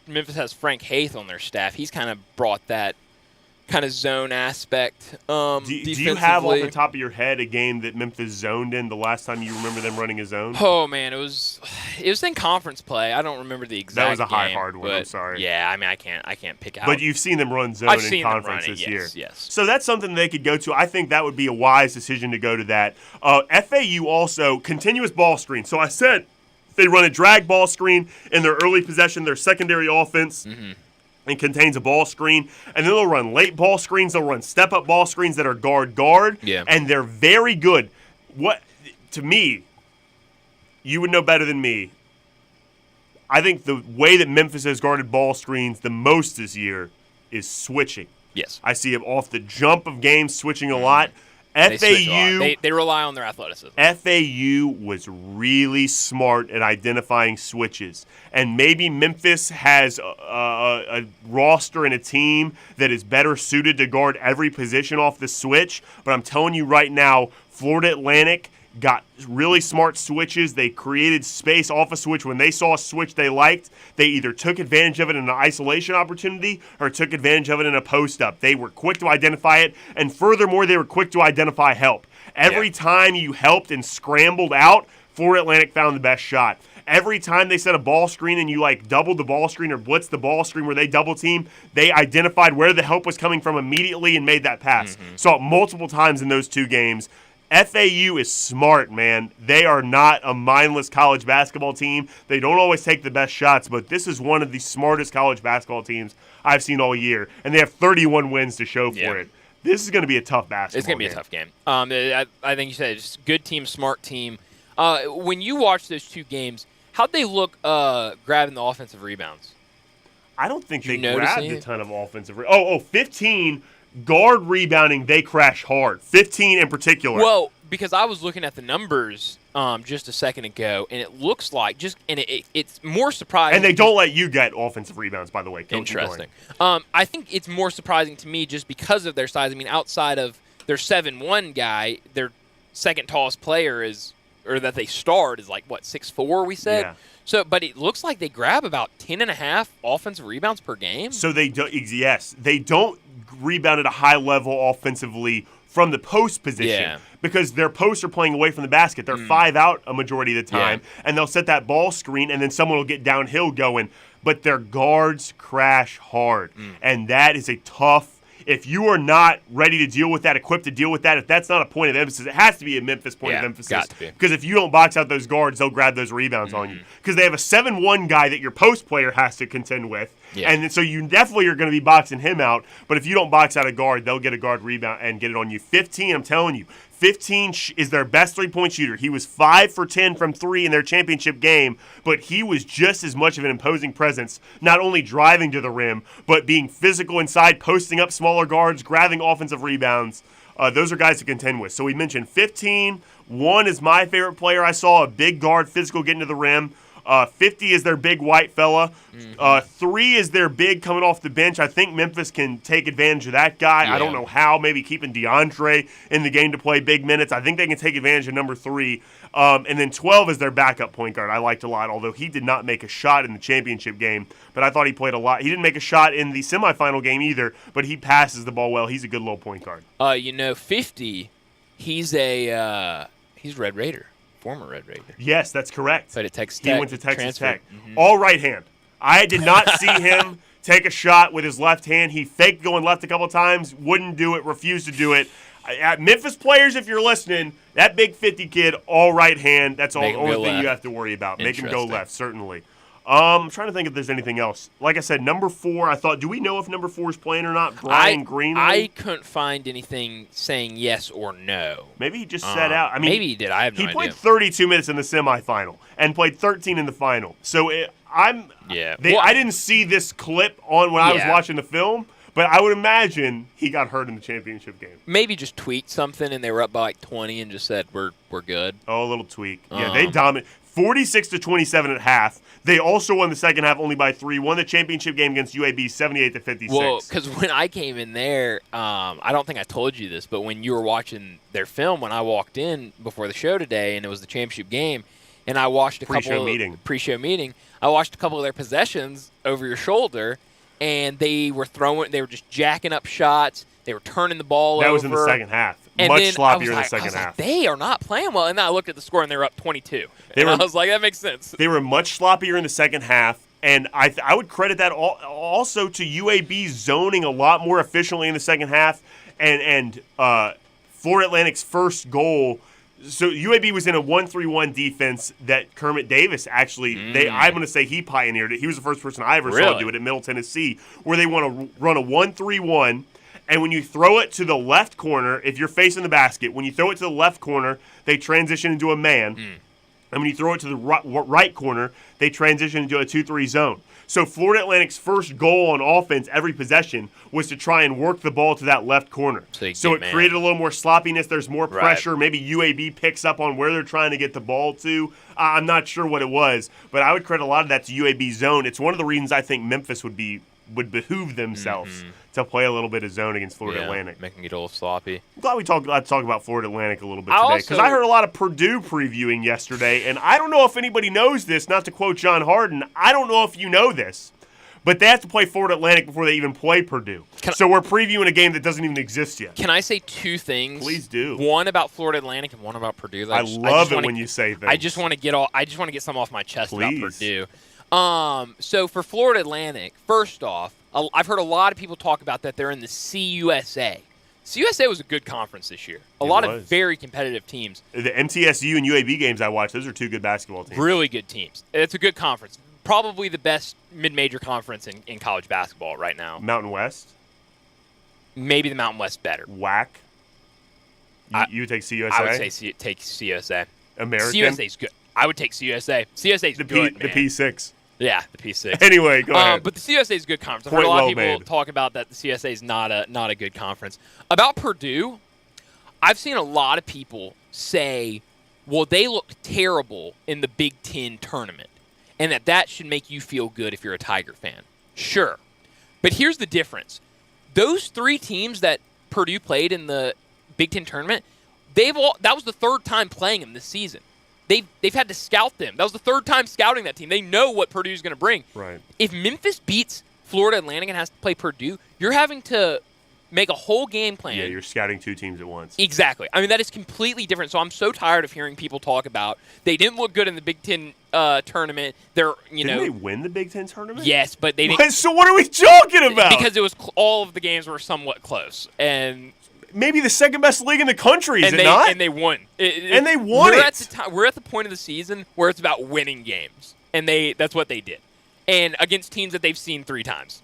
Memphis has Frank Haith on their staff, he's kind of brought that kind of zone aspect. Do you have off the top of your head a game that Memphis zoned in the last time you remember them running a zone? Oh man, it was in conference play. I don't remember the exact. That was a game, hard one. I'm sorry. Yeah, I mean I can't pick out. But you've seen them run zone I've in seen them conference run it, this year. Yes. So that's something they could go to. I think that would be a wise decision to go to that. FAU also continuous ball screen. So I said they run a drag ball screen in their early possession, their secondary offense. And contains a ball screen, and then they'll run late ball screens. They'll run step-up ball screens that are guard, and they're very good. To me, you would know better than me. I think the way that Memphis has guarded ball screens the most this year is switching. Yes. I see it off the jump of games switching a lot. They switch a lot. They rely on their athleticism. FAU was really smart at identifying switches. And maybe Memphis has a roster and a team that is better suited to guard every position off the switch. But I'm telling you right now, Florida Atlantic got really smart switches. They created space off a switch. When they saw a switch they liked, they either took advantage of it in an isolation opportunity or took advantage of it in a post-up. They were quick to identify it, and furthermore, they were quick to identify help. Every time you helped and scrambled out, Florida Atlantic found the best shot. Every time they set a ball screen and you doubled the ball screen or blitzed the ball screen where they double team, they identified where the help was coming from immediately and made that pass. Saw it multiple times in those two games. FAU is smart, man. They are not a mindless college basketball team. They don't always take the best shots, but this is one of the smartest college basketball teams I've seen all year, and they have 31 wins to show for it. This is going to be a tough basketball It's going to be a tough game. I think you said it's good team, smart team. When you watch those two games, how'd they look grabbing the offensive rebounds? I don't think they notice grabbed any? a ton of offensive 15 guard rebounding, they crash hard. 15 in particular. Well, because I was looking at the numbers just a second ago, and it looks like it's more surprising. And they don't let you get offensive rebounds, by the way. Interesting. I think it's more surprising to me just because of their size. I mean, outside of their 7'1" guy, their second tallest player that they start is 6'4", we said? Yeah. So, but it looks like they grab about 10.5 offensive rebounds per game. So they don't rebound at a high level offensively from the post position because their posts are playing away from the basket. They're 5 out a majority of the time, and they'll set that ball screen, and then someone will get downhill going. But their guards crash hard, and that is a tough. If you are not ready to deal with that, equipped to deal with that, if that's not a point of emphasis, it has to be a Memphis point of emphasis. Got to be. Because if you don't box out those guards, they'll grab those rebounds on you. Because they have a 7'1" guy that your post player has to contend with. Yeah. And so you definitely are going to be boxing him out. But if you don't box out a guard, they'll get a guard rebound and get it on you. 15, I'm telling you. 15 is their best three-point shooter. He was 5 for 10 from 3 in their championship game, but he was just as much of an imposing presence, not only driving to the rim, but being physical inside, posting up smaller guards, grabbing offensive rebounds. Those are guys to contend with. So we mentioned 15. 1 is my favorite player I saw, a big guard, physical, getting to the rim. 50 is their big white fella. 3 is their big coming off the bench. I think Memphis can take advantage of that guy. Yeah. I don't know how. Maybe keeping DeAndre in the game to play big minutes. I think they can take advantage of number 3. And then 12 is their backup point guard. I liked a lot, although he did not make a shot in the championship game. But I thought he played a lot. He didn't make a shot in the semifinal game either, but he passes the ball well. He's a good little point guard. 50, he's Red Raider. Former Red Raider. Yes, that's correct. But at Texas Tech. He went to Texas Tech. Mm-hmm. All right hand. I did not see him take a shot with his left hand. He faked going left a couple times, wouldn't do it, refused to do it. Memphis players, if you're listening, that big 50 kid, all right hand. That's the only thing you have to worry about. Make him go left, certainly. I'm trying to think if there's anything else. Like I said, number 4, I thought, do we know if number 4 is playing or not? Brian Greenlee? I couldn't find anything saying yes or no. Maybe he just sat out. I mean, maybe he did. I have no idea. He played 32 minutes in the semifinal and played 13 in the final. So I didn't see this clip on when I was watching the film, But I would imagine he got hurt in the championship game. Maybe just tweaked something and they were up by like 20 and just said, we're good. Oh, a little tweak. Yeah, they dominated. 46-27 at half. They also won the second half only by 3. Won the championship game against UAB 78-56. Well, because when I came in there, I don't think I told you this, but when you were watching their film, when I walked in before the show today, and it was the championship game, and I watched pre-show meeting. I watched a couple of their possessions over your shoulder, and they were just jacking up shots. They were turning the ball over. That was in the second half. And much then sloppier in the I second was half. Like, they are not playing well. And then I looked at the score, and they were up 22. I was like, that makes sense. They were much sloppier in the second half, and I would credit that also to UAB zoning a lot more efficiently in the second half, and Florida Atlantic's first goal. So UAB was in a 1-3-1 defense that Kermit Davis actually, I'm going to say he pioneered it. He was the first person I ever saw do it at Middle Tennessee, where they want to run a 1-3-1. And when you throw it to the left corner, if you're facing the basket, when you throw it to the left corner, they transition into a man. And when you throw it to the right corner, they transition into a 2-3 zone. So Florida Atlantic's first goal on offense every possession was to try and work the ball to that left corner. So it created a little more sloppiness. There's more pressure. Maybe UAB picks up on where they're trying to get the ball to. I'm not sure what it was, but I would credit a lot of that to UAB zone. It's one of the reasons I think Memphis would behoove themselves to play a little bit of zone against Florida Atlantic. Making it a little sloppy. I'm glad we talk about Florida Atlantic a little bit today, because I heard a lot of Purdue previewing yesterday, and I don't know if anybody knows this, not to quote John Harden, I don't know if you know this, but they have to play Florida Atlantic before they even play Purdue. So we're previewing a game that doesn't even exist yet. Can I say two things? Please do. One about Florida Atlantic and one about Purdue. I love it when you say things. I just want to get some off my chest about Purdue. So for Florida Atlantic, first off, I've heard a lot of people talk about that they're in the CUSA. CUSA was a good conference this year. A lot of very competitive teams. The MTSU and UAB games I watched, those are two good basketball teams. Really good teams. It's a good conference. Probably the best mid-major conference in college basketball right now. Mountain West? Maybe the Mountain West better. WAC? You would take CUSA? I would say take CUSA. American? CUSA's good. I would take CUSA. CUSA's good, man. The P6. Yeah, the P6. Anyway, go ahead. But the CUSA is a good conference. I've heard a lot of people talk about that the CUSA is not a good conference. About Purdue, I've seen a lot of people say, well, they looked terrible in the Big Ten tournament, and that should make you feel good if you're a Tiger fan. Sure. But here's the difference. Those three teams that Purdue played in the Big Ten tournament, that was the third time playing them this season. They've had to scout them. That was the third time scouting that team. They know what Purdue's going to bring. Right. If Memphis beats Florida Atlantic and has to play Purdue, you're having to make a whole game plan. Yeah, you're scouting two teams at once. Exactly. I mean, that is completely different. So I'm so tired of hearing people talk about they didn't look good in the Big Ten tournament. Didn't they win the Big Ten tournament? Yes, but they didn't. So what are we talking about? Because it was all of the games were somewhat close, and maybe the second best league in the country, is it not? And they won. And they won We're at the point of the season where it's about winning games, and that's what they did, and against teams that they've seen 3 times.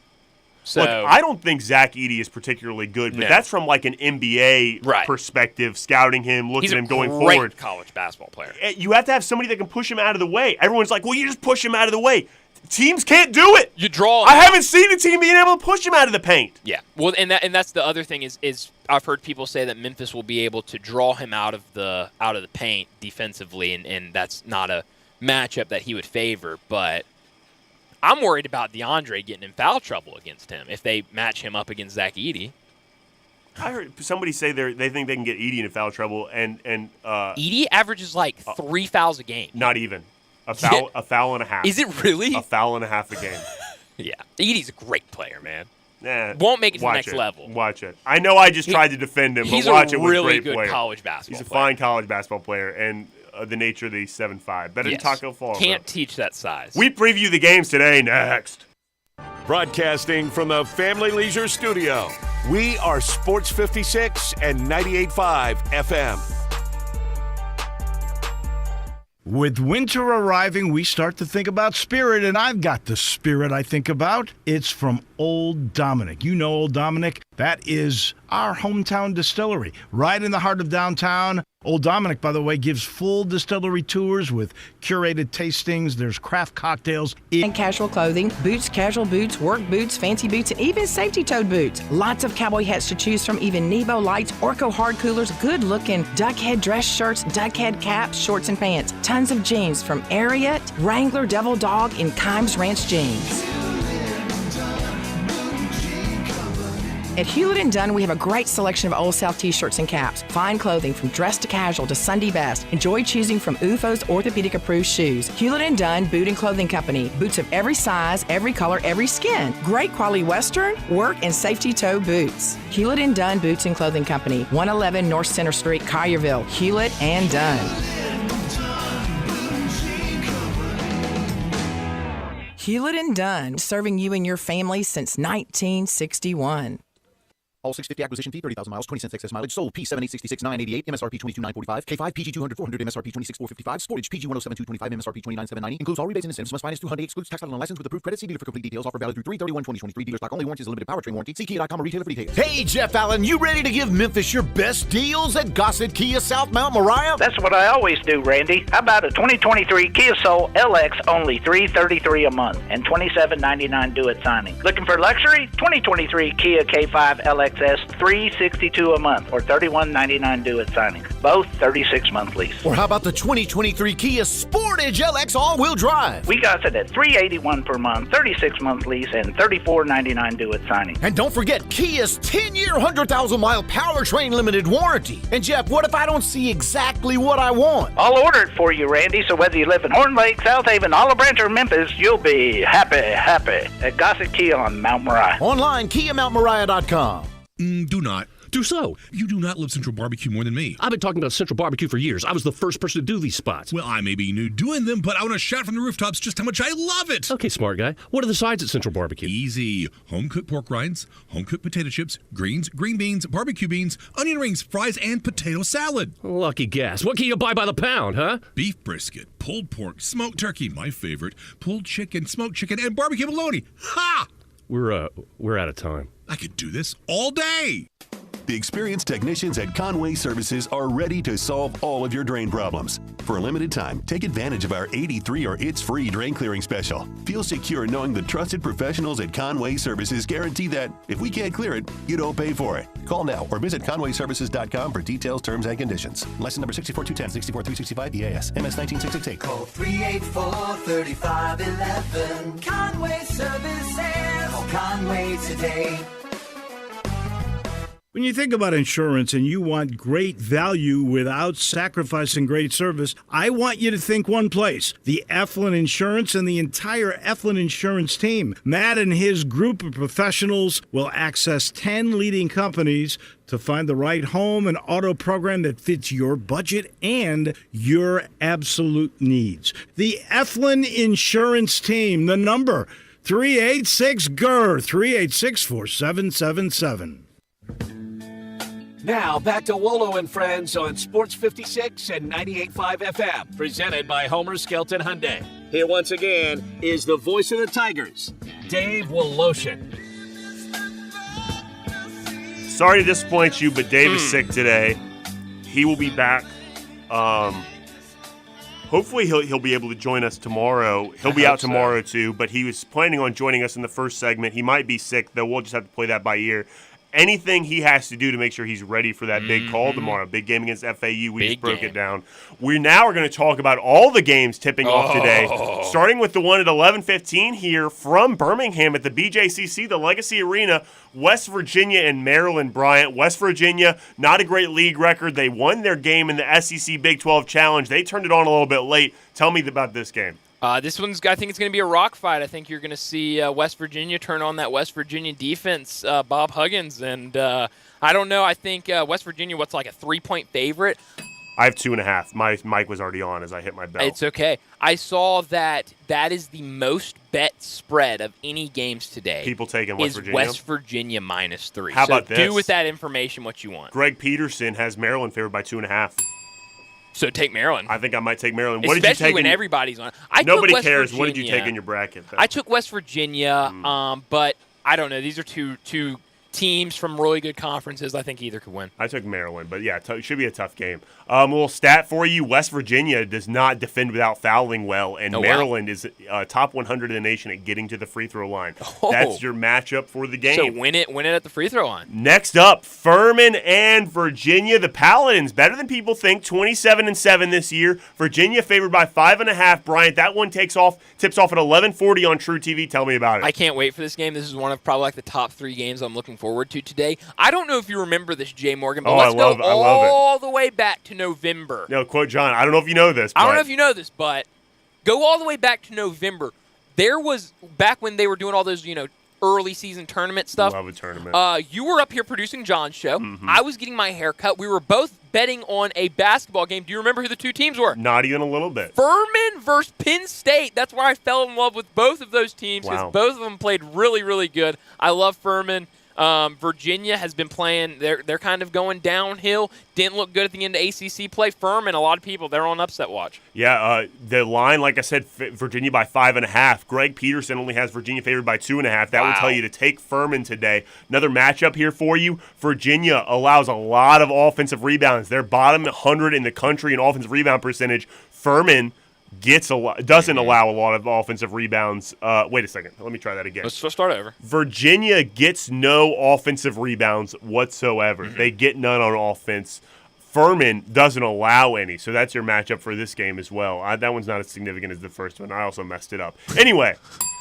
So look, I don't think Zach Edey is particularly good, but that's from like an NBA perspective, scouting him, looking at him going forward. He's a great college basketball player. You have to have somebody that can push him out of the way. Everyone's like, well, you just push him out of the way. Teams can't do it. You draw. I haven't seen a team being able to push him out of the paint. Yeah. Well, and that's the other thing is I've heard people say that Memphis will be able to draw him out of the paint defensively, and that's not a matchup that he would favor. But I'm worried about DeAndre getting in foul trouble against him if they match him up against Zach Edey. I heard somebody say they think they can get Edey in foul trouble, and Edey averages like 3 fouls a game. Not even. A foul and a half. Is it really? A foul and a half a game. Yeah. Edey's a great player, man. Nah, won't make it to the next level. Watch it. I know I just tried to defend him, but watch it with really great good player. College basketball He's a player. fine college basketball player, and the nature that he's 7'5". Better than Taco Fall. Can't teach that size. We preview the games today next. Broadcasting from the Family Leisure Studio, we are Sports 56 and 98.5 FM. With winter arriving, we start to think about spirit, and I've got the spirit I think about. It's from Old Dominic. You know Old Dominic? That is our hometown distillery, right in the heart of downtown. Old Dominic, by the way, gives full distillery tours with curated tastings. There's craft cocktails. And casual clothing, boots, casual boots, work boots, fancy boots, and even safety-toed boots. Lots of cowboy hats to choose from, even Nebo lights, Orco hard coolers, good-looking duck head dress shirts, duck head caps, shorts, and pants. Tons of jeans from Ariat, Wrangler, Devil Dog, and Kimes Ranch jeans. At Hewlett & Dunn, we have a great selection of Old South t-shirts and caps. Fine clothing from dress to casual to Sunday best. Enjoy choosing from UFO's orthopedic-approved shoes. Hewlett & Dunn Boot and Clothing Company. Boots of every size, every color, every skin. Great quality Western, work, and safety toe boots. Hewlett & Dunn Boots and Clothing Company. 111 North Center Street, Collierville. Hewlett & Dunn. Hewlett & Dunn, serving you and your family since 1961. All 650 acquisition fee, 30,000 miles, 20 cents excess mileage. Sold P7866988, MSRP 22,945. K5 PG 200 MSRP 26,455. Sportage PG 107,225, MSRP 29,790. Includes all rebates and incentives. Must finance 200. Excludes tax title and license with approved credit. See dealer for complete details. Offer valid through 3/31/2023. Dealer stock only. Warranty is a limited powertrain warranty. See Kia.com or retailer for details. Hey, Jeff Allen, you ready to give Memphis your best deals at Gossett Kia South Mount Moriah? That's what I always do, Randy. How about a 2023 Kia Soul LX, only $333 a month and $27.99 due at signing. Looking for luxury? 2023 Kia K5 LXS, $362 a month or $31.99 due at signing. Both 36-month lease. Or how about the 2023 Kia Sportage LX all-wheel drive? We got it at $381 per month, 36-month lease, and $34.99 due at signing. And don't forget Kia's 10-year, 100,000-mile powertrain limited warranty. And Jeff, what if I don't see exactly what I want? I'll order it for you, Randy, so whether you live in Horn Lake, South Haven, Olive Branch, or Memphis, you'll be happy at Gossett Kia on Mount Moriah. Online, KiaMountMoriah.com. Do not. Do so. You do not love Central Barbecue more than me. I've been talking about Central Barbecue for years. I was the first person to do these spots. Well, I may be new doing them, but I want to shout from the rooftops just how much I love it. Okay, smart guy. What are the sides at Central Barbecue? Easy. Home-cooked pork rinds, home-cooked potato chips, greens, green beans, barbecue beans, onion rings, fries, and potato salad. Lucky guess. What can you buy by the pound, huh? Beef brisket, pulled pork, smoked turkey, my favorite, pulled chicken, smoked chicken, and barbecue bologna. Ha! We're out of time. I could do this all day. The experienced technicians at Conway Services are ready to solve all of your drain problems. For a limited time, take advantage of our 83 or It's Free drain clearing special. Feel secure knowing the trusted professionals at Conway Services guarantee that if we can't clear it, you don't pay for it. Call now or visit conwayservices.com for details, terms, and conditions. License number 64210, 64365 EAS, MS 19668. Call 384-3511. Conway Services. Call Conway today. When you think about insurance and you want great value without sacrificing great service, I want you to think one place: the Eflin Insurance and the entire Eflin Insurance team. Matt and his group of professionals will access 10 leading companies to find the right home and auto program that fits your budget and your absolute needs. The Eflin Insurance team, the number 386-GER, 386-4777. Now back to Wolo and Friends on Sports 56 and 98.5 FM, presented by Homer Skelton Hyundai. Here once again is the voice of the Tigers, Dave Woloshin. Sorry to disappoint you, but Dave is sick today. He will be back. Hopefully he'll be able to join us tomorrow. He'll be out tomorrow too, but he was planning on joining us in the first segment. He might be sick, though. We'll just have to play that by ear. Anything he has to do to make sure he's ready for that big call tomorrow. Big game against FAU. We just broke it down. We now are going to talk about all the games tipping off today, starting with the one at 11:15 here from Birmingham at the BJCC, the Legacy Arena. West Virginia and Maryland Bryant. West Virginia, not a great league record. They won their game in the SEC Big 12 Challenge. They turned it on a little bit late. Tell me about this game. This one's, I think it's going to be a rock fight. I think you're going to see West Virginia turn on that West Virginia defense, Bob Huggins. And I don't know. I think West Virginia, what's like a 3-point favorite? I have 2.5. My mic was already on as I hit my bell. It's okay. I saw that is the most bet spread of any games today. People taking West Virginia? West Virginia -3. How about this? Do with that information what you want. Greg Peterson has Maryland favored by 2.5. So take Maryland. I think I might take Maryland. What did you take when everybody's on? Nobody cares. What did you take in your bracket, though? I took West Virginia, but I don't know. These are two teams from really good conferences. I think either could win. I took Maryland, but yeah, it should be a tough game. A little stat for you: West Virginia does not defend without fouling well, and Maryland is top 100 in the nation at getting to the free throw line. That's your matchup for the game. So win it at the free throw line. Next up, Furman and Virginia. The Paladins, better than people think, 27-7 this year. Virginia favored by 5.5. Bryant, that one tips off at 11:40 on True TV. Tell me about it. I can't wait for this game. This is one of probably like the top 3 games I'm looking forward to today. I don't know if you remember this, Jay Morgan, but let's go all the way back to November. No, quote John, I don't know if you know this. I don't know if you know this, but go all the way back to November. There was, back when they were doing all those, early season tournament stuff. Love a tournament. You were up here producing John's show. Mm-hmm. I was getting my hair cut. We were both betting on a basketball game. Do you remember who the 2 teams were? Not even a little bit. Furman versus Penn State. That's where I fell in love with both of those teams because both of them played really, really good. I love Furman. Virginia has been playing. They're kind of going downhill. Didn't look good at the end of ACC play. Furman, a lot of people, they're on upset watch. Yeah, the line, like I said, Virginia by 5.5. Greg Peterson only has Virginia favored by 2.5. That would tell you to take Furman today. Another matchup here for you. Virginia allows a lot of offensive rebounds. They're bottom 100 in the country in offensive rebound percentage. Furman doesn't allow a lot of offensive rebounds. Wait a second. Let me try that again. Let's start over. Virginia gets no offensive rebounds whatsoever. Mm-hmm. They get none on offense. Furman doesn't allow any, so that's your matchup for this game as well. That one's not as significant as the first one. I also messed it up. Anyway,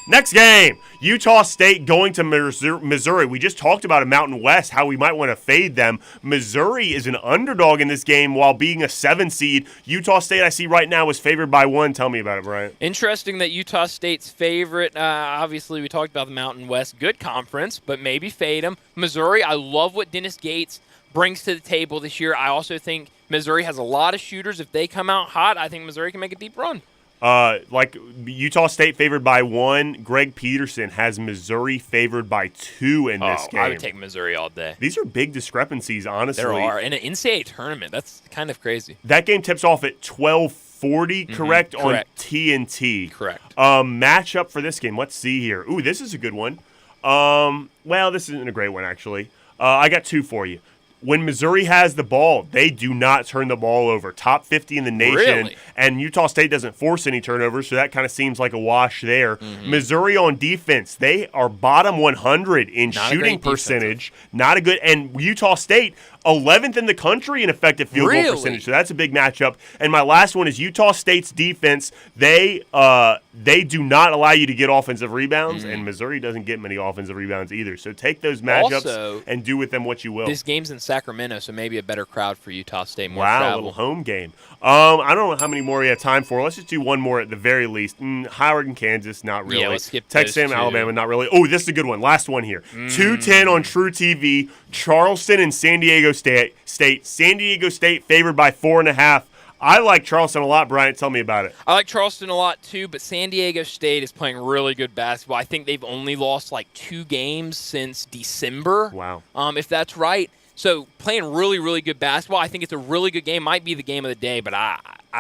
next game, Utah State going to Missouri. We just talked about a Mountain West, how we might want to fade them. Missouri is an underdog in this game while being a 7 seed. Utah State, I see right now, is favored by 1. Tell me about it, Brian. Interesting that Utah State's favorite. Obviously, we talked about the Mountain West. Good conference, but maybe fade them. Missouri, I love what Dennis Gates brings to the table this year. I also think Missouri has a lot of shooters. If they come out hot, I think Missouri can make a deep run. Like Utah State favored by 1. Greg Peterson has Missouri favored by 2 in this game. I would take Missouri all day. These are big discrepancies, honestly. There are. In an NCAA tournament, that's kind of crazy. That game tips off at 12:40, correct? On TNT. Correct. Matchup for this game. Let's see here. Ooh, this is a good one. Well, this isn't a great one, actually. I got 2 for you. When Missouri has the ball, they do not turn the ball over. Top 50 in the nation. Really? And Utah State doesn't force any turnovers, so that kind of seems like a wash there. Mm-hmm. Missouri on defense, they are bottom 100 in shooting percentage. Not a good – and Utah State, 11th in the country in effective field goal percentage. So that's a big matchup. And my last one is Utah State's defense. They do not allow you to get offensive rebounds, and Missouri doesn't get many offensive rebounds either. So take those matchups and do with them what you will. This game's in Sacramento, so maybe a better crowd for Utah State. More wow, travel. A little home game. I don't know how many more we have time for. Let's just do one more at the very least. Howard and Kansas, not really. Yeah, let's skip Texas those A&M, two. Alabama, not really. Oh, this is a good one. Last one here. 2:10 on True TV. Charleston and San Diego State. San Diego State favored by 4.5. I like Charleston a lot, Bryant. Tell me about it. I like Charleston a lot, too, but San Diego State is playing really good basketball. I think they've only lost like 2 games since December. Wow. If that's right. So playing really, really good basketball. I think it's a really good game. Might be the game of the day, but I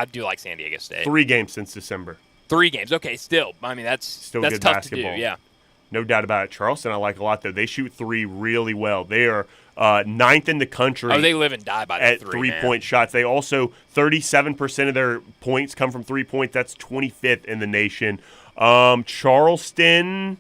do like San Diego State. 3 games since December. 3 games. Okay, still. I mean, that's good tough basketball. to do, yeah. No doubt about it. Charleston I like a lot, though. They shoot 3 really well. They are 9th in the country. Oh, they live and die by at the 3, three-point shots. They also, 37% of their points come from 3-point. That's 25th in the nation. Charleston,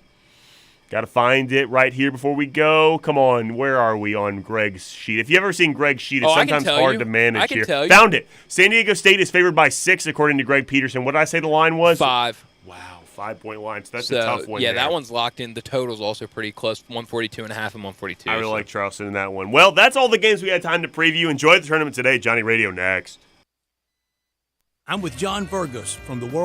got to find it right here before we go. Come on, where are we on Greg's sheet? If you've ever seen Greg's sheet, it's sometimes hard to manage I can here. Tell you. Found it. San Diego State is favored by 6, according to Greg Peterson. What did I say the line was? 5. Wow, 5-point line. So that's a tough one. Yeah, there. that one's locked in. The total's also pretty close, 142.5 and 142. I really like Charleston in that one. Well, that's all the games we had time to preview. Enjoy the tournament today. Johnny Radio next. I'm with John Burgos from the World